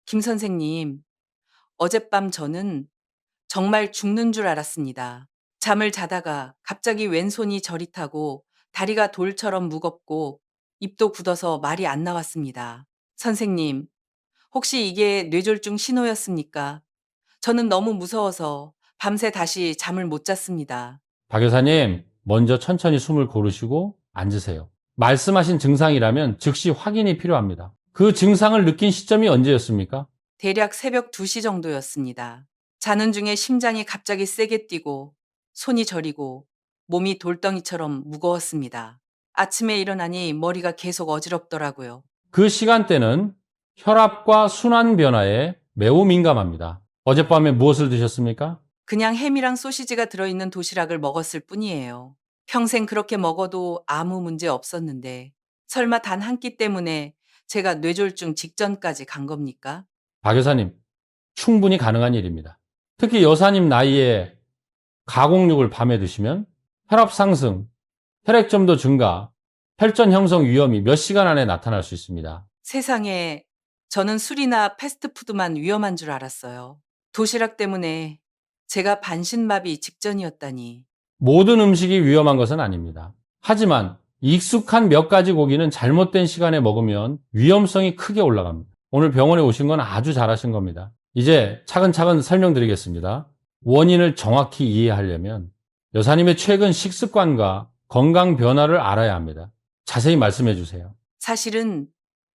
김 선생님, 어젯밤 저는 정말 죽는 줄 알았습니다. 잠을 자다가 갑자기 왼손이 저릿하고 다리가 돌처럼 무겁고 입도 굳어서 말이 안 나왔습니다. 선생님, 혹시 이게 뇌졸중 신호였습니까? 저는 너무 무서워서 밤새 다시 잠을 못 잤습니다. 박 여사님, 먼저 천천히 숨을 고르시고 앉으세요. 말씀하신 증상이라면 즉시 확인이 필요합니다. 그 증상을 느낀 시점이 언제였습니까? 대략 새벽 2시 정도였습니다. 자는 중에 심장이 갑자기 세게 뛰고 손이 저리고 몸이 돌덩이처럼 무거웠습니다. 아침에 일어나니 머리가 계속 어지럽더라고요. 그 시간대는 혈압과 순환 변화에 매우 민감합니다. 어젯밤에 무엇을 드셨습니까? 그냥 햄이랑 소시지가 들어있는 도시락을 먹었을 뿐이에요. 평생 그렇게 먹어도 아무 문제 없었는데 설마 단 한 끼 때문에 제가 뇌졸중 직전까지 간 겁니까? 박 여사님, 충분히 가능한 일입니다. 특히 여사님 나이에 가공육을 밤에 드시면 혈압 상승, 혈액점도 증가, 혈전 형성 위험이 몇 시간 안에 나타날 수 있습니다. 세상에, 저는 술이나 패스트푸드만 위험한 줄 알았어요. 도시락 때문에 제가 반신마비 직전이었다니. 모든 음식이 위험한 것은 아닙니다. 하지만 익숙한 몇 가지 고기는 잘못된 시간에 먹으면 위험성이 크게 올라갑니다. 오늘 병원에 오신 건 아주 잘하신 겁니다. 이제 차근차근 설명드리겠습니다. 원인을 정확히 이해하려면 여사님의 최근 식습관과 건강 변화를 알아야 합니다. 자세히 말씀해 주세요. 사실은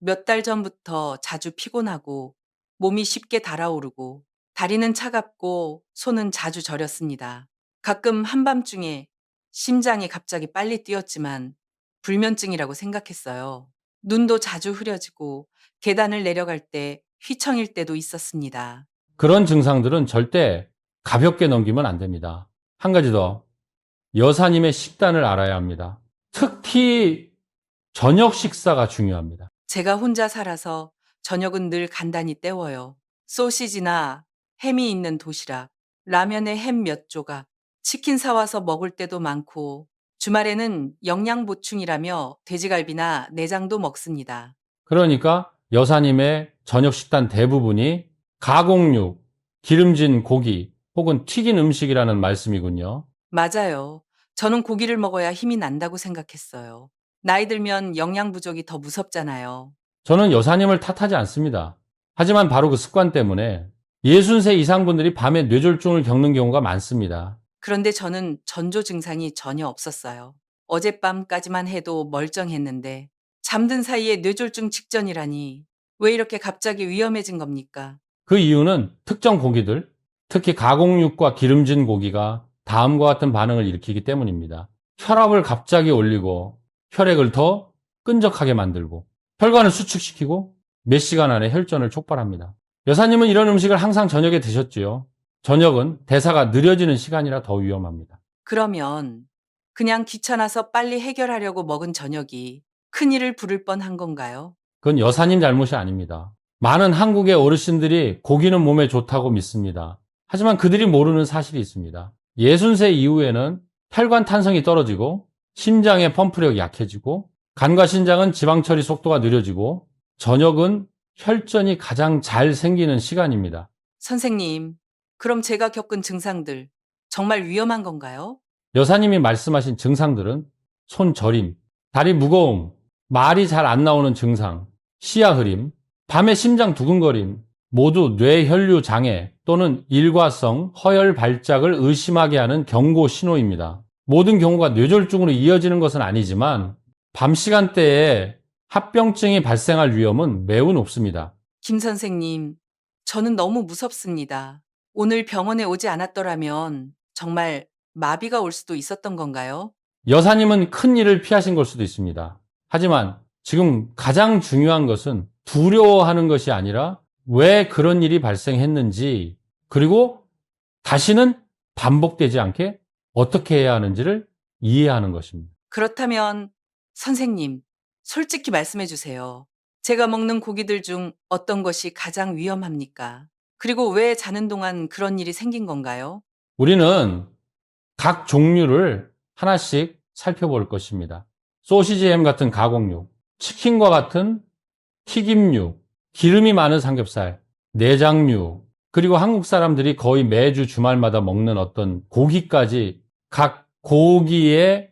몇 달 전부터 자주 피곤하고 몸이 쉽게 달아오르고 다리는 차갑고 손은 자주 저렸습니다. 가끔 한밤중에 심장이 갑자기 빨리 뛰었지만 불면증이라고 생각했어요. 눈도 자주 흐려지고 계단을 내려갈 때 휘청일 때도 있었습니다. 그런 증상들은 절대 가볍게 넘기면 안 됩니다. 한 가지 더, 여사님의 식단을 알아야 합니다. 특히 저녁 식사가 중요합니다. 제가 혼자 살아서 저녁은 늘 간단히 때워요. 소시지나 햄이 있는 도시락, 라면에 햄 몇 조각, 치킨 사와서 먹을 때도 많고, 주말에는 영양 보충이라며 돼지갈비나 내장도 먹습니다. 그러니까 여사님의 저녁 식단 대부분이 가공육, 기름진 고기 혹은 튀긴 음식이라는 말씀이군요. 맞아요. 저는 고기를 먹어야 힘이 난다고 생각했어요. 나이 들면 영양 부족이 더 무섭잖아요. 저는 여사님을 탓하지 않습니다. 하지만 바로 그 습관 때문에 60세 이상 분들이 밤에 뇌졸중을 겪는 경우가 많습니다. 그런데 저는 전조 증상이 전혀 없었어요. 어젯밤까지만 해도 멀쩡했는데 잠든 사이에 뇌졸중 직전이라니 왜 이렇게 갑자기 위험해진 겁니까? 그 이유는 특정 고기들, 특히 가공육과 기름진 고기가 다음과 같은 반응을 일으키기 때문입니다. 혈압을 갑자기 올리고 혈액을 더 끈적하게 만들고 혈관을 수축시키고 몇 시간 안에 혈전을 촉발합니다. 여사님은 이런 음식을 항상 저녁에 드셨지요. 저녁은 대사가 느려지는 시간이라 더 위험합니다. 그러면 그냥 귀찮아서 빨리 해결하려고 먹은 저녁이 큰일을 부를 뻔한 건가요? 그건 여사님 잘못이 아닙니다. 많은 한국의 어르신들이 고기는 몸에 좋다고 믿습니다. 하지만 그들이 모르는 사실이 있습니다. 60세 이후에는 혈관 탄성이 떨어지고 심장의 펌프력이 약해지고 간과 신장은 지방 처리 속도가 느려지고 저녁은 혈전이 가장 잘 생기는 시간입니다. 선생님, 그럼 제가 겪은 증상들 정말 위험한 건가요? 여사님이 말씀하신 증상들은 손 저림, 다리 무거움, 말이 잘 안 나오는 증상, 시야 흐림, 밤에 심장 두근거림, 모두 뇌혈류 장애 또는 일과성 허혈 발작을 의심하게 하는 경고 신호입니다. 모든 경우가 뇌졸중으로 이어지는 것은 아니지만 밤 시간대에 합병증이 발생할 위험은 매우 높습니다. 김 선생님, 저는 너무 무섭습니다. 오늘 병원에 오지 않았더라면 정말 마비가 올 수도 있었던 건가요? 여사님은 큰 일을 피하신 걸 수도 있습니다. 하지만 지금 가장 중요한 것은 두려워하는 것이 아니라 왜 그런 일이 발생했는지, 그리고 다시는 반복되지 않게 어떻게 해야 하는지를 이해하는 것입니다. 그렇다면 선생님, 솔직히 말씀해 주세요. 제가 먹는 고기들 중 어떤 것이 가장 위험합니까? 그리고 왜 자는 동안 그런 일이 생긴 건가요? 우리는 각 종류를 하나씩 살펴볼 것입니다. 소시지 햄 같은 가공육, 치킨과 같은 튀김육, 기름이 많은 삼겹살, 내장류, 그리고 한국 사람들이 거의 매주 주말마다 먹는 어떤 고기까지 각 고기의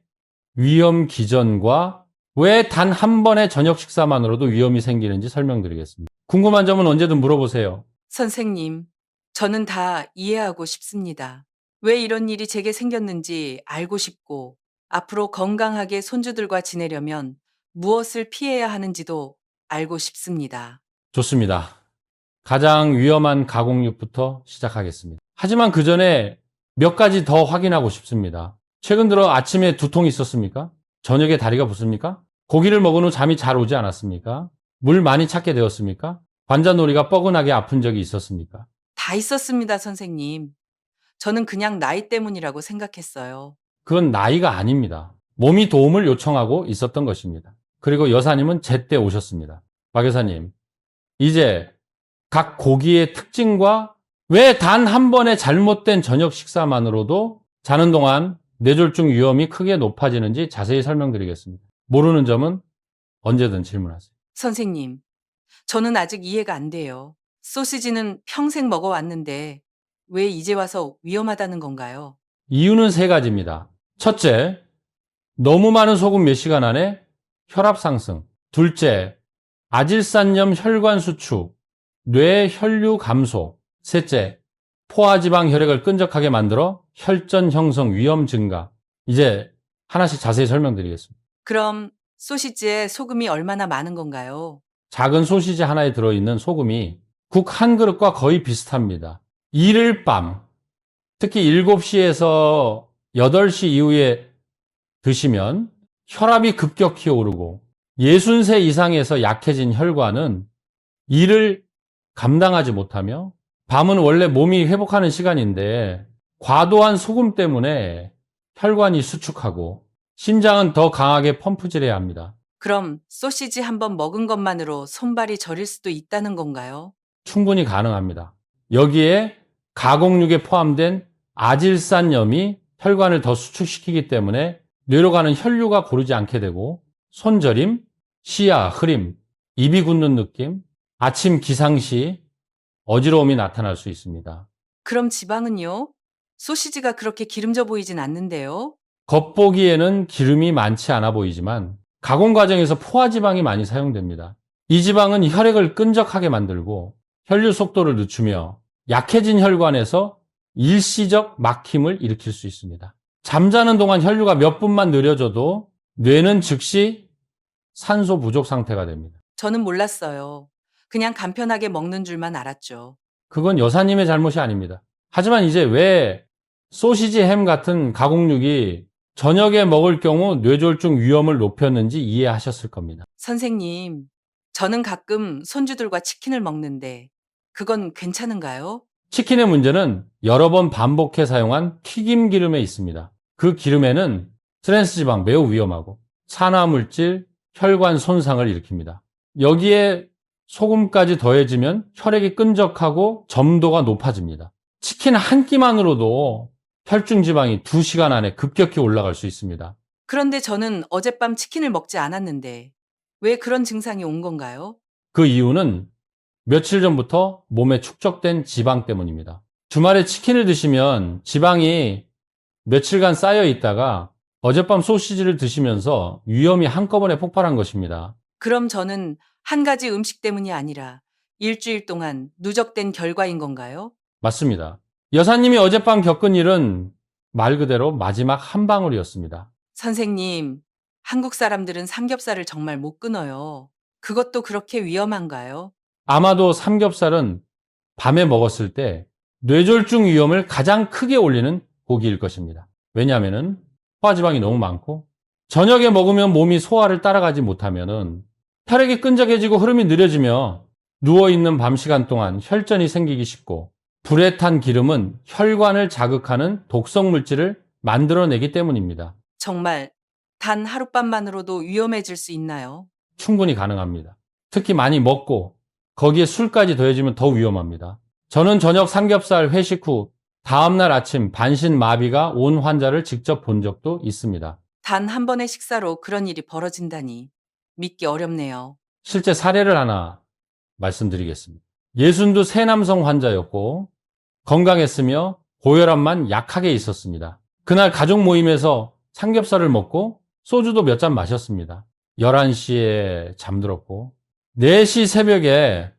위험 기전과 왜 단 한 번의 저녁 식사만으로도 위험이 생기는지 설명드리겠습니다. 궁금한 점은 언제든 물어보세요. 선생님, 저는 다 이해하고 싶습니다. 왜 이런 일이 제게 생겼는지 알고 싶고, 앞으로 건강하게 손주들과 지내려면 무엇을 피해야 하는지도 알고 싶습니다. 좋습니다. 가장 위험한 가공육부터 시작하겠습니다. 하지만 그 전에 몇 가지 더 확인하고 싶습니다. 최근 들어 아침에 두통이 있었습니까? 저녁에 다리가 붓습니까? 고기를 먹은 후 잠이 잘 오지 않았습니까? 물 많이 찾게 되었습니까? 관자놀이가 뻐근하게 아픈 적이 있었습니까? 다 있었습니다, 선생님. 저는 그냥 나이 때문이라고 생각했어요. 그건 나이가 아닙니다. 몸이 도움을 요청하고 있었던 것입니다. 그리고 여사님은 제때 오셨습니다. 박 여사님, 이제 각 고기의 특징과 왜 단 한 번의 잘못된 저녁 식사만으로도 자는 동안 뇌졸중 위험이 크게 높아지는지 자세히 설명드리겠습니다. 모르는 점은 언제든 질문하세요. 선생님, 저는 아직 이해가 안 돼요. 소시지는 평생 먹어왔는데 왜 이제 와서 위험하다는 건가요? 이유는 세 가지입니다. 첫째, 너무 많은 소금 몇 시간 안에 혈압 상승. 둘째, 아질산염 혈관 수축, 뇌 혈류 감소. 셋째, 포화지방 혈액을 끈적하게 만들어 혈전 형성 위험 증가. 이제 하나씩 자세히 설명드리겠습니다. 그럼 소시지에 소금이 얼마나 많은 건가요? 작은 소시지 하나에 들어있는 소금이 국 한 그릇과 거의 비슷합니다. 이를 밤, 특히 7시에서 8시 이후에 드시면 혈압이 급격히 오르고 60세 이상에서 약해진 혈관은 이를 감당하지 못하며 밤은 원래 몸이 회복하는 시간인데 과도한 소금 때문에 혈관이 수축하고 심장은 더 강하게 펌프질해야 합니다. 그럼 소시지 한 번 먹은 것만으로 손발이 저릴 수도 있다는 건가요? 충분히 가능합니다. 여기에 가공육에 포함된 아질산염이 혈관을 더 수축시키기 때문에 뇌로 가는 혈류가 고르지 않게 되고 손저림, 시야, 흐림, 입이 굳는 느낌, 아침 기상시 어지러움이 나타날 수 있습니다. 그럼 지방은요? 소시지가 그렇게 기름져 보이진 않는데요? 겉보기에는 기름이 많지 않아 보이지만 가공 과정에서 포화지방이 많이 사용됩니다. 이 지방은 혈액을 끈적하게 만들고 혈류 속도를 늦추며 약해진 혈관에서 일시적 막힘을 일으킬 수 있습니다. 잠자는 동안 혈류가 몇 분만 느려져도 뇌는 즉시 산소 부족 상태가 됩니다. 저는 몰랐어요. 그냥 간편하게 먹는 줄만 알았죠. 그건 여사님의 잘못이 아닙니다. 하지만 이제 왜 소시지, 햄 같은 가공육이 저녁에 먹을 경우 뇌졸중 위험을 높였는지 이해하셨을 겁니다. 선생님, 저는 가끔 손주들과 치킨을 먹는데 그건 괜찮은가요? 치킨의 문제는 여러 번 반복해 사용한 튀김 기름에 있습니다. 그 기름에는 트랜스지방 매우 위험하고 산화물질, 혈관 손상을 일으킵니다. 여기에 소금까지 더해지면 혈액이 끈적하고 점도가 높아집니다. 치킨 한 끼만으로도 혈중 지방이 2시간 안에 급격히 올라갈 수 있습니다. 그런데 저는 어젯밤 치킨을 먹지 않았는데 왜 그런 증상이 온 건가요? 그 이유는 며칠 전부터 몸에 축적된 지방 때문입니다. 주말에 치킨을 드시면 지방이 며칠간 쌓여 있다가 어젯밤 소시지를 드시면서 위험이 한꺼번에 폭발한 것입니다. 그럼 저는 한 가지 음식 때문이 아니라 일주일 동안 누적된 결과인 건가요? 맞습니다. 여사님이 어젯밤 겪은 일은 말 그대로 마지막 한 방울이었습니다. 선생님, 한국 사람들은 삼겹살을 정말 못 끊어요. 그것도 그렇게 위험한가요? 아마도 삼겹살은 밤에 먹었을 때 뇌졸중 위험을 가장 크게 올리는 고기일 것입니다. 왜냐하면 포화지방이 너무 많고 저녁에 먹으면 몸이 소화를 따라가지 못하면 혈액이 끈적해지고 흐름이 느려지며 누워있는 밤 시간 동안 혈전이 생기기 쉽고 불에 탄 기름은 혈관을 자극하는 독성 물질을 만들어내기 때문입니다. 정말 단 하룻밤만으로도 위험해질 수 있나요? 충분히 가능합니다. 특히 많이 먹고 거기에 술까지 더해지면 더 위험합니다. 저는 저녁 삼겹살 회식 후 다음날 아침 반신마비가 온 환자를 직접 본 적도 있습니다. 단 한 번의 식사로 그런 일이 벌어진다니 믿기 어렵네요. 실제 사례를 하나 말씀드리겠습니다. 예순두 세 남성 환자였고 건강했으며 고혈압만 약하게 있었습니다. 그날 가족 모임에서 삼겹살을 먹고 소주도 몇 잔 마셨습니다. 11시에 잠들었고 4시 새벽에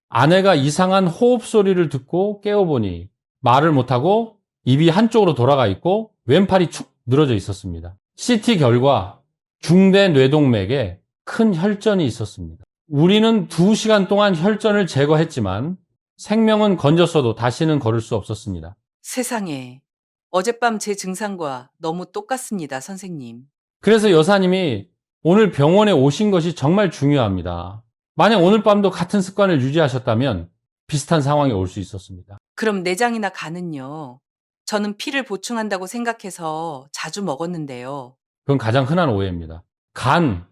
아내가 이상한 호흡 소리를 듣고 깨어보니 말을 못하고 입이 한쪽으로 돌아가 있고 왼팔이 축 늘어져 있었습니다. CT 결과 중대 뇌동맥에 큰 혈전이 있었습니다. 우리는 2시간 동안 혈전을 제거했지만 생명은 건졌어도 다시는 걸을 수 없었습니다. 세상에. 어젯밤 제 증상과 너무 똑같습니다, 선생님. 그래서 여사님이 오늘 병원에 오신 것이 정말 중요합니다. 만약 오늘 밤도 같은 습관을 유지하셨다면 비슷한 상황이 올 수 있었습니다. 그럼 내장이나 간은요? 저는 피를 보충한다고 생각해서 자주 먹었는데요. 그건 가장 흔한 오해입니다. 간,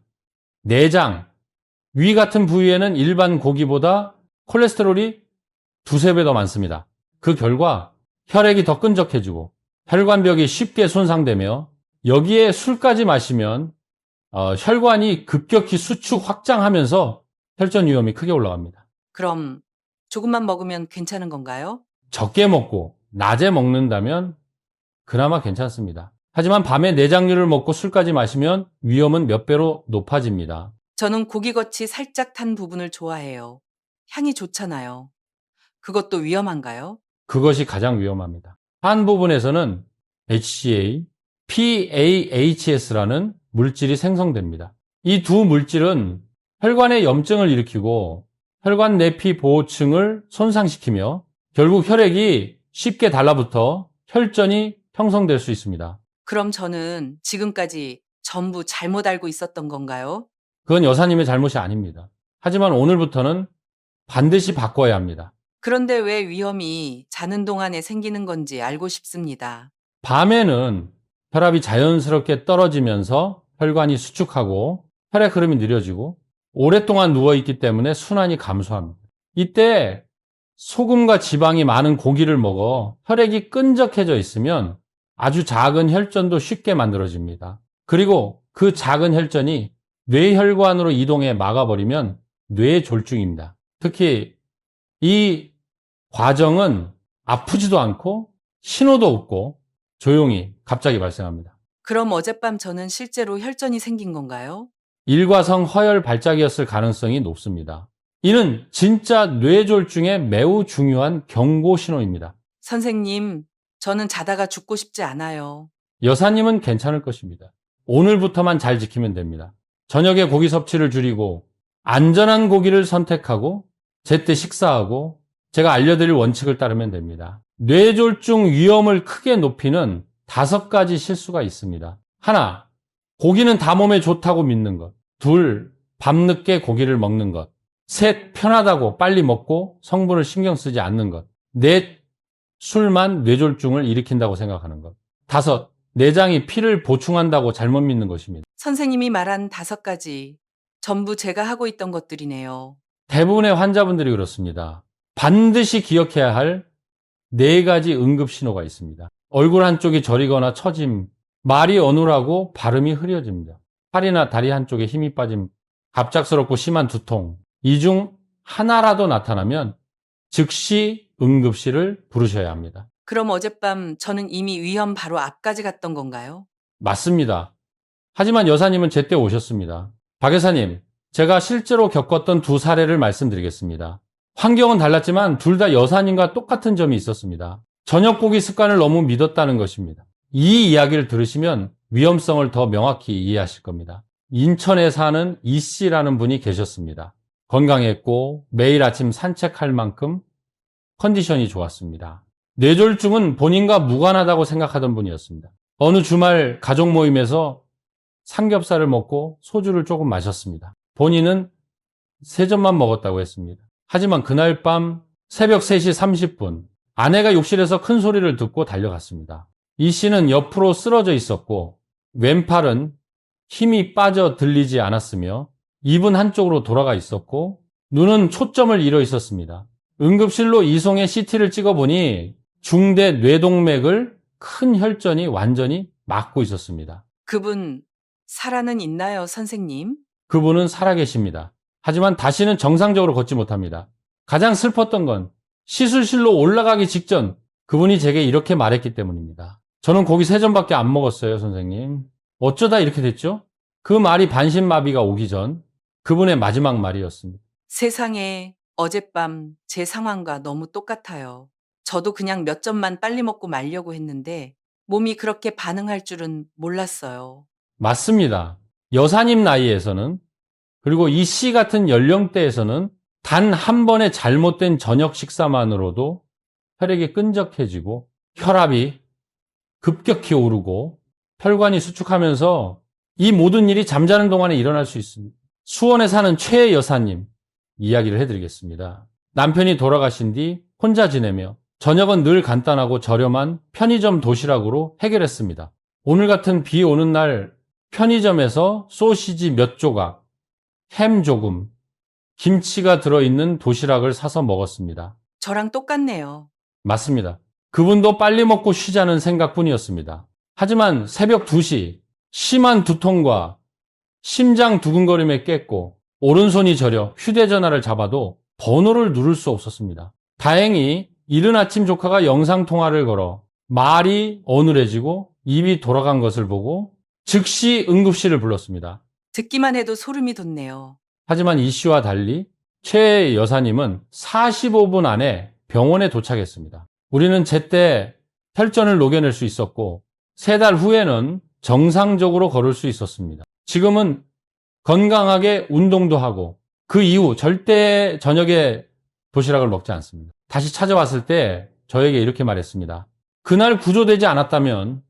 내장, 위 같은 부위에는 일반 고기보다 콜레스테롤이 2~3배 더 많습니다. 그 결과 혈액이 더 끈적해지고 혈관벽이 쉽게 손상되며 여기에 술까지 마시면 혈관이 급격히 수축 확장하면서 혈전 위험이 크게 올라갑니다. 그럼 조금만 먹으면 괜찮은 건가요? 적게 먹고 낮에 먹는다면 그나마 괜찮습니다. 하지만 밤에 내장류를 먹고 술까지 마시면 위험은 몇 배로 높아집니다. 저는 고기겉이 살짝 탄 부분을 좋아해요. 향이 좋잖아요. 그것도 위험한가요? 그것이 가장 위험합니다. 한 부분에서는 HCA, PAHS라는 물질이 생성됩니다. 이 두 물질은 혈관에 염증을 일으키고 혈관 내피 보호층을 손상시키며 결국 혈액이 쉽게 달라붙어 혈전이 형성될 수 있습니다. 그럼 저는 지금까지 전부 잘못 알고 있었던 건가요? 그건 여사님의 잘못이 아닙니다. 하지만 오늘부터는 반드시 바꿔야 합니다. 그런데 왜 위험이 자는 동안에 생기는 건지 알고 싶습니다. 밤에는 혈압이 자연스럽게 떨어지면서 혈관이 수축하고 혈액 흐름이 느려지고 오랫동안 누워있기 때문에 순환이 감소합니다. 이때 소금과 지방이 많은 고기를 먹어 혈액이 끈적해져 있으면 아주 작은 혈전도 쉽게 만들어집니다. 그리고 그 작은 혈전이 뇌혈관으로 이동해 막아버리면 뇌졸중입니다. 특히 이 과정은 아프지도 않고 신호도 없고 조용히 갑자기 발생합니다. 그럼 어젯밤 저는 실제로 혈전이 생긴 건가요? 일과성 허혈 발작이었을 가능성이 높습니다. 이는 진짜 뇌졸중의 매우 중요한 경고 신호입니다. 선생님, 저는 자다가 죽고 싶지 않아요. 여사님은 괜찮을 것입니다. 오늘부터만 잘 지키면 됩니다. 저녁에 고기 섭취를 줄이고 안전한 고기를 선택하고 제때 식사하고 제가 알려드릴 원칙을 따르면 됩니다. 뇌졸중 위험을 크게 높이는 5가지 실수가 있습니다. 하나, 고기는 다 몸에 좋다고 믿는 것. 둘, 밤늦게 고기를 먹는 것. 셋, 편하다고 빨리 먹고 성분을 신경 쓰지 않는 것. 넷, 술만 뇌졸중을 일으킨다고 생각하는 것. 5, 내장이 피를 보충한다고 잘못 믿는 것입니다. 선생님이 말한 5가지, 전부 제가 하고 있던 것들이네요. 대부분의 환자분들이 그렇습니다. 반드시 기억해야 할 4가지 응급 신호가 있습니다. 얼굴 한쪽이 저리거나 처짐, 말이 어눌하고 발음이 흐려집니다. 팔이나 다리 한쪽에 힘이 빠짐, 갑작스럽고 심한 두통. 이 중 하나라도 나타나면 즉시 응급실을 부르셔야 합니다. 그럼 어젯밤 저는 이미 위험 바로 앞까지 갔던 건가요? 맞습니다. 하지만 여사님은 제때 오셨습니다. 박 여사님, 제가 실제로 겪었던 2 사례를 말씀드리겠습니다. 환경은 달랐지만 둘 다 여사님과 똑같은 점이 있었습니다. 저녁 고기 습관을 너무 믿었다는 것입니다. 이 이야기를 들으시면 위험성을 더 명확히 이해하실 겁니다. 인천에 사는 이 씨라는 분이 계셨습니다. 건강했고 매일 아침 산책할 만큼 컨디션이 좋았습니다. 뇌졸중은 본인과 무관하다고 생각하던 분이었습니다. 어느 주말 가족 모임에서 삼겹살을 먹고 소주를 조금 마셨습니다. 본인은 3잔만 먹었다고 했습니다. 하지만 그날 밤 새벽 3시 30분 아내가 욕실에서 큰 소리를 듣고 달려갔습니다. 이 씨는 옆으로 쓰러져 있었고 왼팔은 힘이 빠져 들리지 않았으며 입은 한쪽으로 돌아가 있었고 눈은 초점을 잃어 있었습니다. 응급실로 이송해 CT를 찍어보니 중대 뇌동맥을 큰 혈전이 완전히 막고 있었습니다. 그분 살아는 있나요, 선생님? 그분은 살아계십니다. 하지만 다시는 정상적으로 걷지 못합니다. 가장 슬펐던 건 시술실로 올라가기 직전 그분이 제게 이렇게 말했기 때문입니다. 저는 고기 3점밖에 안 먹었어요, 선생님. 어쩌다 이렇게 됐죠? 그 말이 반신마비가 오기 전 그분의 마지막 말이었습니다. 세상에, 어젯밤 제 상황과 너무 똑같아요. 저도 그냥 몇 점만 빨리 먹고 말려고 했는데 몸이 그렇게 반응할 줄은 몰랐어요. 맞습니다. 여사님 나이에서는, 그리고 이 씨 같은 연령대에서는 단 한 번의 잘못된 저녁 식사만으로도 혈액이 끈적해지고 혈압이 급격히 오르고 혈관이 수축하면서 이 모든 일이 잠자는 동안에 일어날 수 있습니다. 수원에 사는 최 여사님 이야기를 해드리겠습니다. 남편이 돌아가신 뒤 혼자 지내며 저녁은 늘 간단하고 저렴한 편의점 도시락으로 해결했습니다. 오늘 같은 비 오는 날 편의점에서 소시지 몇 조각, 햄 조금, 김치가 들어있는 도시락을 사서 먹었습니다. 저랑 똑같네요. 맞습니다. 그분도 빨리 먹고 쉬자는 생각뿐이었습니다. 하지만 새벽 2시 심한 두통과 심장 두근거림에 깼고 오른손이 저려 휴대전화를 잡아도 번호를 누를 수 없었습니다. 다행히 이른 아침 조카가 영상통화를 걸어 말이 어눌해지고 입이 돌아간 것을 보고 즉시 응급실을 불렀습니다. 듣기만 해도 소름이 돋네요. 하지만 이 씨와 달리 최 여사님은 45분 안에 병원에 도착했습니다. 우리는 제때 혈전을 녹여낼 수 있었고 3달 후에는 정상적으로 걸을 수 있었습니다. 지금은 건강하게 운동도 하고 그 이후 절대 저녁에 도시락을 먹지 않습니다. 다시 찾아왔을 때 저에게 이렇게 말했습니다. 그날 구조되지 않았다면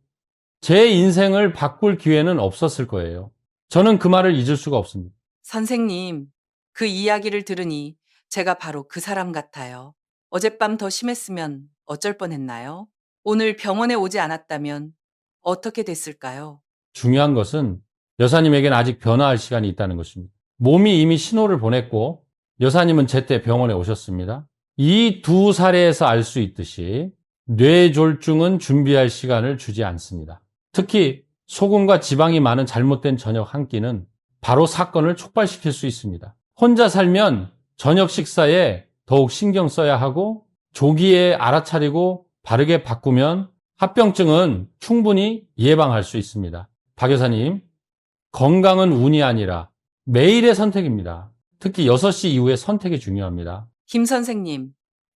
제 인생을 바꿀 기회는 없었을 거예요. 저는 그 말을 잊을 수가 없습니다. 선생님, 그 이야기를 들으니 제가 바로 그 사람 같아요. 어젯밤 더 심했으면 어쩔 뻔했나요? 오늘 병원에 오지 않았다면 어떻게 됐을까요? 중요한 것은 여사님에게는 아직 변화할 시간이 있다는 것입니다. 몸이 이미 신호를 보냈고 여사님은 제때 병원에 오셨습니다. 이 두 사례에서 알 수 있듯이 뇌졸중은 준비할 시간을 주지 않습니다. 특히 소금과 지방이 많은 잘못된 저녁 한 끼는 바로 사건을 촉발시킬 수 있습니다. 혼자 살면 저녁 식사에 더욱 신경 써야 하고 조기에 알아차리고 바르게 바꾸면 합병증은 충분히 예방할 수 있습니다. 박 여사님, 건강은 운이 아니라 매일의 선택입니다. 특히 6시 이후의 선택이 중요합니다. 김 선생님,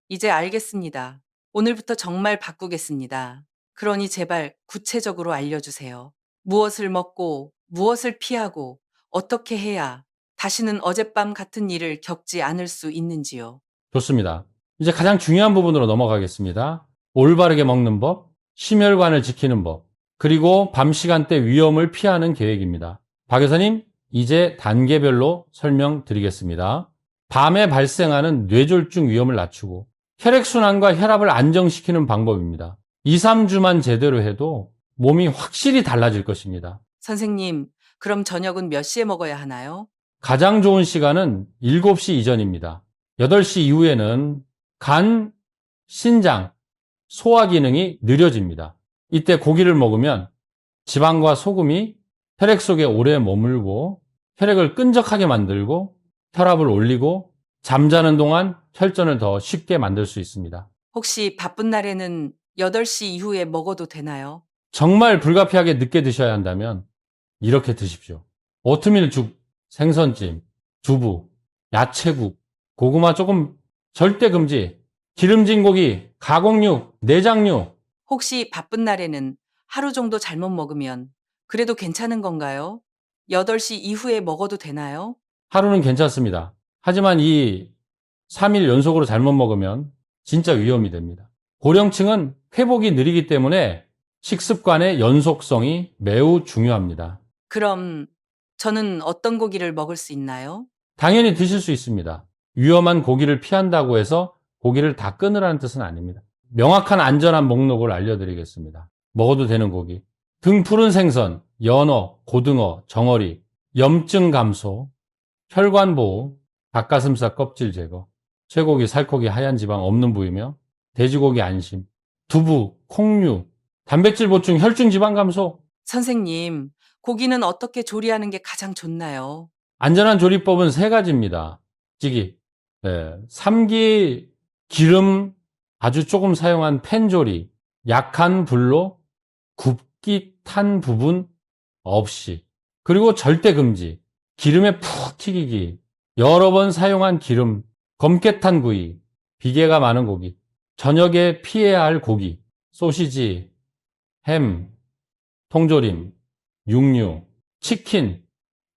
이제 알겠습니다. 오늘부터 정말 바꾸겠습니다. 그러니 제발 구체적으로 알려주세요. 무엇을 먹고, 무엇을 피하고, 어떻게 해야 다시는 어젯밤 같은 일을 겪지 않을 수 있는지요. 좋습니다. 이제 가장 중요한 부분으로 넘어가겠습니다. 올바르게 먹는 법, 심혈관을 지키는 법, 그리고 밤 시간대 위험을 피하는 계획입니다. 박 여사님, 이제 단계별로 설명드리겠습니다. 밤에 발생하는 뇌졸중 위험을 낮추고 혈액순환과 혈압을 안정시키는 방법입니다. 2, 3주만 제대로 해도 몸이 확실히 달라질 것입니다. 선생님, 그럼 저녁은 몇 시에 먹어야 하나요? 가장 좋은 시간은 7시 이전입니다. 8시 이후에는 간, 신장, 소화 기능이 느려집니다. 이때 고기를 먹으면 지방과 소금이 혈액 속에 오래 머물고 혈액을 끈적하게 만들고 혈압을 올리고 잠자는 동안 혈전을 더 쉽게 만들 수 있습니다. 혹시 바쁜 날에는 8시 이후에 먹어도 되나요? 정말 불가피하게 늦게 드셔야 한다면 이렇게 드십시오. 오트밀죽, 생선찜, 두부, 야채국, 고구마 조금 절대 금지, 기름진 고기, 가공육, 내장육. 혹시 바쁜 날에는 하루 정도 잘못 먹으면 그래도 괜찮은 건가요? 8시 이후에 먹어도 되나요? 하루는 괜찮습니다. 하지만 이 3일 연속으로 잘못 먹으면 진짜 위험이 됩니다. 고령층은 회복이 느리기 때문에 식습관의 연속성이 매우 중요합니다. 그럼 저는 어떤 고기를 먹을 수 있나요? 당연히 드실 수 있습니다. 위험한 고기를 피한다고 해서 고기를 다 끊으라는 뜻은 아닙니다. 명확한 안전한 목록을 알려드리겠습니다. 먹어도 되는 고기. 등 푸른 생선, 연어, 고등어, 정어리, 염증 감소, 혈관 보호, 닭가슴살 껍질 제거, 쇠고기, 살코기, 하얀 지방 없는 부위며 돼지고기 안심, 두부, 콩류, 단백질 보충, 혈중 지방 감소. 선생님, 고기는 어떻게 조리하는 게 가장 좋나요? 안전한 조리법은 3가지입니다. 찌기, 삼기 기름 아주 조금 사용한 팬조리, 약한 불로 굽기 탄 부분 없이, 그리고 절대 금지, 기름에 푹 튀기기, 여러 번 사용한 기름, 검게 탄 부위, 비계가 많은 고기, 저녁에 피해야 할 고기, 소시지, 햄, 통조림, 육류, 치킨,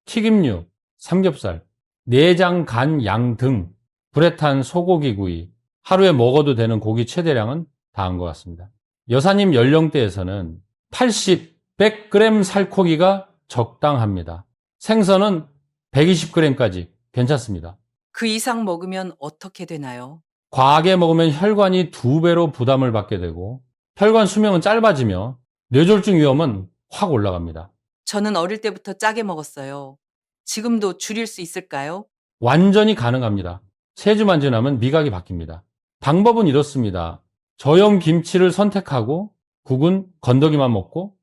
튀김류, 삼겹살, 내장, 간, 양 등 불에 탄 소고기 구이, 하루에 먹어도 되는 고기 최대량은 다 한 것 같습니다. 여사님 연령대에서는 80, 100g 살코기가 적당합니다. 생선은 120g까지 괜찮습니다. 그 이상 먹으면 어떻게 되나요? 과하게 먹으면 혈관이 2배로 부담을 받게 되고 혈관 수명은 짧아지며 뇌졸중 위험은 확 올라갑니다. 저는 어릴 때부터 짜게 먹었어요. 지금도 줄일 수 있을까요? 완전히 가능합니다. 3주만 지나면 미각이 바뀝니다. 방법은 이렇습니다. 저염 김치를 선택하고 국은 건더기만 먹고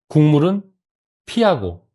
국물은 피하고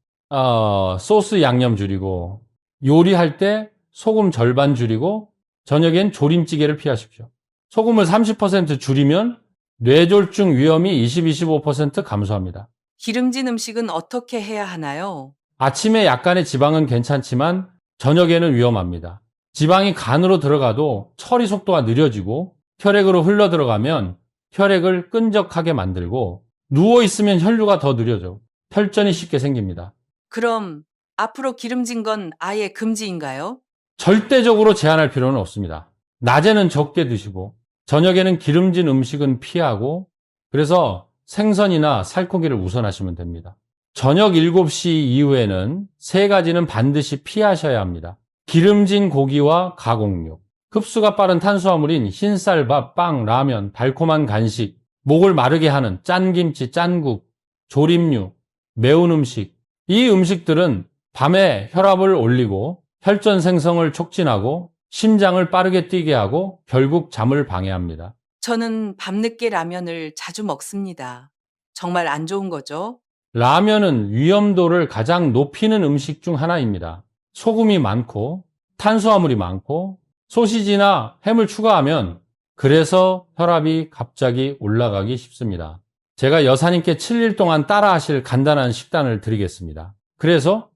소스 양념 줄이고 요리할 때 소금 절반 줄이고 저녁엔 조림찌개를 피하십시오. 소금을 30% 줄이면 뇌졸중 위험이 20-25% 감소합니다. 기름진 음식은 어떻게 해야 하나요? 아침에 약간의 지방은 괜찮지만 저녁에는 위험합니다. 지방이 간으로 들어가도 처리 속도가 느려지고 혈액으로 흘러 들어가면 혈액을 끈적하게 만들고 누워있으면 혈류가 더 느려져 혈전이 쉽게 생깁니다. 그럼 앞으로 기름진 건 아예 금지인가요? 절대적으로 제한할 필요는 없습니다. 낮에는 적게 드시고 저녁에는 기름진 음식은 피하고, 그래서 생선이나 살코기를 우선하시면 됩니다. 저녁 7시 이후에는 3가지는 반드시 피하셔야 합니다. 기름진 고기와 가공육, 흡수가 빠른 탄수화물인 흰쌀밥, 빵, 라면, 달콤한 간식, 목을 마르게 하는 짠김치, 짠국, 조림류, 매운 음식. 이 음식들은 밤에 혈압을 올리고 혈전 생성을 촉진하고 심장을 빠르게 뛰게 하고 결국 잠을 방해합니다. 저는 밤늦게 라면을 자주 먹습니다. 정말 안 좋은 거죠? 라면은 위험도를 가장 높이는 음식 중 하나입니다. 소금이 많고 탄수화물이 많고 소시지나 햄을 추가하면 그래서 혈압이 갑자기 올라가기 쉽습니다. 제가 여사님께 7일 동안 따라하실 간단한 식단을 드리겠습니다. 그래서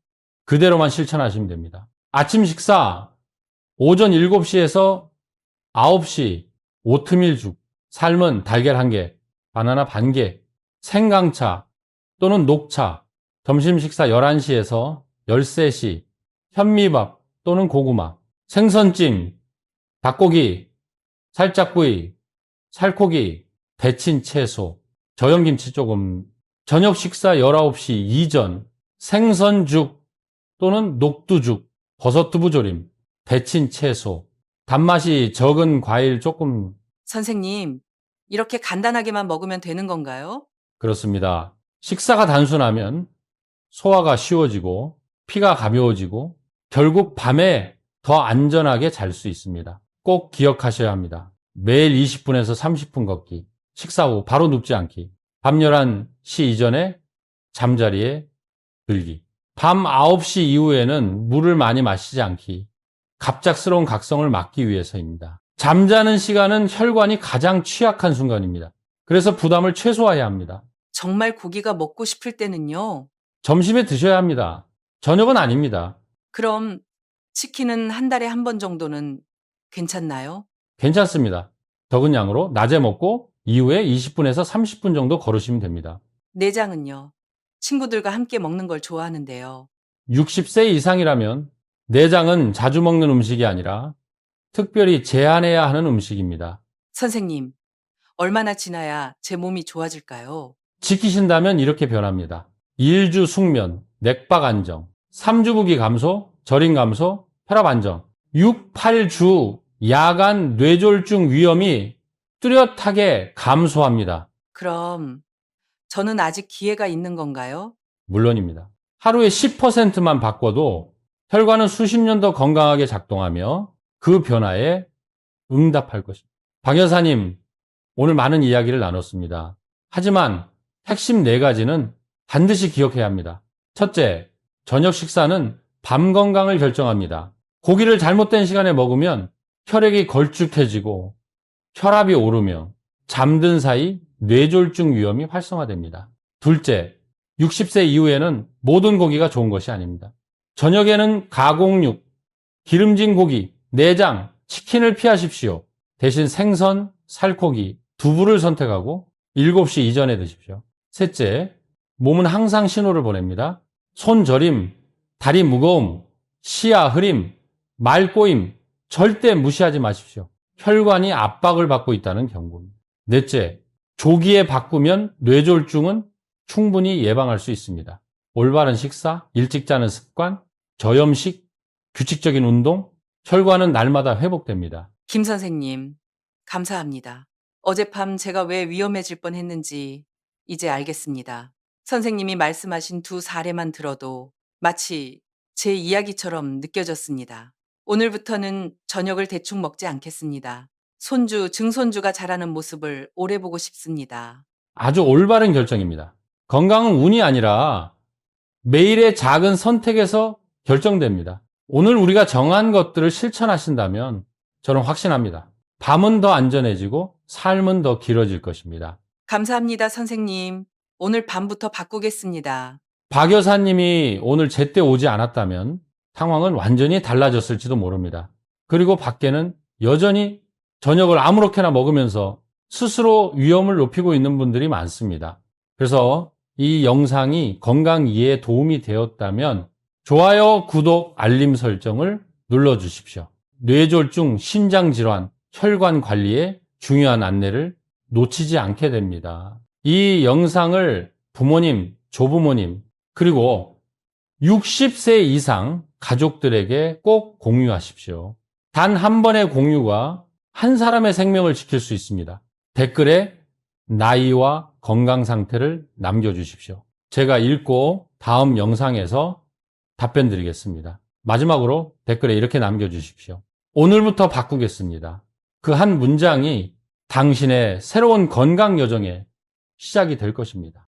그대로만 실천하시면 됩니다. 아침 식사 오전 7시에서 9시 오트밀죽, 삶은 달걀 1개, 바나나 반 개, 생강차 또는 녹차, 점심 식사 11시에서 13시, 현미밥 또는 고구마, 생선찜, 닭고기, 살짝구이, 살코기, 데친 채소, 저염김치 조금, 저녁 식사 19시 이전, 생선죽 또는 녹두죽, 버섯두부조림, 데친 채소, 단맛이 적은 과일 조금. 선생님, 이렇게 간단하게만 먹으면 되는 건가요? 그렇습니다. 식사가 단순하면 소화가 쉬워지고 피가 가벼워지고 결국 밤에 더 안전하게 잘 수 있습니다. 꼭 기억하셔야 합니다. 매일 20분에서 30분 걷기, 식사 후 바로 눕지 않기, 밤 11시 이전에 잠자리에 들기, 밤 9시 이후에는 물을 많이 마시지 않기, 갑작스러운 각성을 막기 위해서입니다. 잠자는 시간은 혈관이 가장 취약한 순간입니다. 그래서 부담을 최소화해야 합니다. 정말 고기가 먹고 싶을 때는요? 점심에 드셔야 합니다. 저녁은 아닙니다. 그럼 치킨은 한 달에 한 번 정도는 괜찮나요? 괜찮습니다. 적은 양으로 낮에 먹고 이후에 20분에서 30분 정도 걸으시면 됩니다. 내장은요? 친구들과 함께 먹는 걸 좋아하는데요. 60세 이상이라면 내장은 자주 먹는 음식이 아니라 특별히 제한해야 하는 음식입니다. 선생님, 얼마나 지나야 제 몸이 좋아질까요? 지키신다면 이렇게 변합니다. 1주 숙면, 맥박 안정, 3주 부기 감소, 저림 감소, 혈압 안정, 6, 8주 야간 뇌졸중 위험이 뚜렷하게 감소합니다. 그럼 저는 아직 기회가 있는 건가요? 물론입니다. 하루에 10%만 바꿔도 혈관은 수십 년 더 건강하게 작동하며 그 변화에 응답할 것입니다. 박 여사님, 오늘 많은 이야기를 나눴습니다. 하지만 핵심 4가지는 반드시 기억해야 합니다. 첫째, 저녁 식사는 밤 건강을 결정합니다. 고기를 잘못된 시간에 먹으면 혈액이 걸쭉해지고 혈압이 오르며 잠든 사이 뇌졸중 위험이 활성화됩니다. 둘째, 60세 이후에는 모든 고기가 좋은 것이 아닙니다. 저녁에는 가공육, 기름진 고기, 내장, 치킨을 피하십시오. 대신 생선, 살코기, 두부를 선택하고 7시 이전에 드십시오. 셋째, 몸은 항상 신호를 보냅니다. 손 저림, 다리 무거움, 시야 흐림, 말 꼬임, 절대 무시하지 마십시오. 혈관이 압박을 받고 있다는 경고입니다. 넷째, 조기에 바꾸면 뇌졸중은 충분히 예방할 수 있습니다. 올바른 식사, 일찍 자는 습관, 저염식, 규칙적인 운동, 혈관은 날마다 회복됩니다. 김 선생님, 감사합니다. 어젯밤 제가 왜 위험해질 뻔했는지 이제 알겠습니다. 선생님이 말씀하신 두 사례만 들어도 마치 제 이야기처럼 느껴졌습니다. 오늘부터는 저녁을 대충 먹지 않겠습니다. 손주, 증손주가 자라는 모습을 오래 보고 싶습니다. 아주 올바른 결정입니다. 건강은 운이 아니라 매일의 작은 선택에서 결정됩니다. 오늘 우리가 정한 것들을 실천하신다면 저는 확신합니다. 밤은 더 안전해지고 삶은 더 길어질 것입니다. 감사합니다, 선생님. 오늘 밤부터 바꾸겠습니다. 박 여사님이 오늘 제때 오지 않았다면 상황은 완전히 달라졌을지도 모릅니다. 그리고 밖에는 여전히 저녁을 아무렇게나 먹으면서 스스로 위험을 높이고 있는 분들이 많습니다. 그래서 이 영상이 건강 이해에 도움이 되었다면 좋아요, 구독, 알림 설정을 눌러주십시오. 뇌졸중, 심장질환, 혈관 관리에 중요한 안내를 놓치지 않게 됩니다. 이 영상을 부모님, 조부모님, 그리고 60세 이상 가족들에게 꼭 공유하십시오. 단 한 번의 공유가 한 사람의 생명을 지킬 수 있습니다. 댓글에 나이와 건강 상태를 남겨주십시오. 제가 읽고 다음 영상에서 답변 드리겠습니다. 마지막으로 댓글에 이렇게 남겨주십시오. 오늘부터 바꾸겠습니다. 그 한 문장이 당신의 새로운 건강 여정의 시작이 될 것입니다.